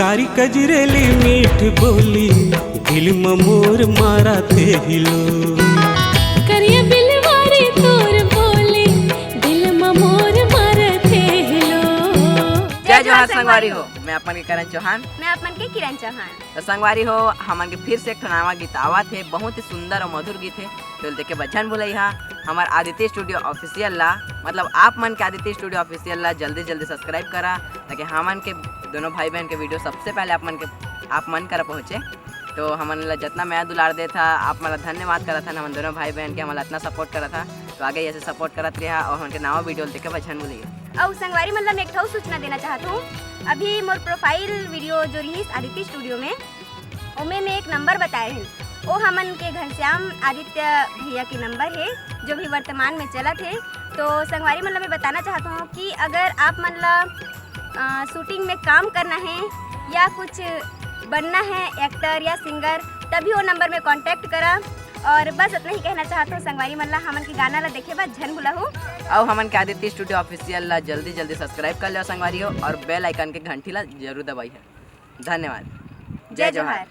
कारी कजरेली मीठ बोली दिल में मोर मारा थे हिलो। करिया बिलवारी तोर बोली दिल में मोर मारा थे हिलो। जय जोहार संगवारी हो, मैं अपन के करण चौहान। मैं अपन के किरण चौहान। तो संगवारी हो, हमन के फिर से एक नवा गीत आवा थे, बहुत ही सुंदर और मधुर गीत है। तो देखे बचन बोले हमार आदित्य स्टूडियो ऑफिशियल ला, मतलब आप मन के आदित्य स्टूडियो ऑफिशियल ला जल्दी जल्दी सब्सक्राइब करा, ताकि हमन के दोनों भाई बहन के वीडियो सबसे पहले आप मन कर पहुँचे। तो हमन ला जितना मैं दुलार दे था, आप मतलब धन्यवाद करा था। हम दोनों भाई बहन के हमारा इतना सपोर्ट करा था, तो आगे ऐसे सपोर्ट करत रहा और हमके नवा वीडियो देखे बचन बोलिए। और संगवारी मतलब एक ठो सूचना देना चाहता हूँ। अभी मोर प्रोफाइल वीडियो जो रही आदित्य स्टूडियो में, उमें में एक नंबर बताए हैं, वो हमन के घनश्याम आदित्य भैया के नंबर है जो भी वर्तमान में चलत है। तो संगवारी मतलब मैं बताना चाहता हूँ कि अगर आप मतलब शूटिंग में काम करना है या कुछ बनना है एक्टर या सिंगर, तभी वो नंबर में कांटेक्ट करा। और बस इतना ही कहना चाहता हूँ संगवारी मतलब हमन के गाना ला देखे बस झन भुला हूँ। और हमन के आदित्य स्टूडियो ऑफिशियल ला जल्दी जल्दी सब्सक्राइब कर लो संगवारी हो, और बेल आइकन के घंटी ला जरूर दबाई है। धन्यवाद। जय जोहार।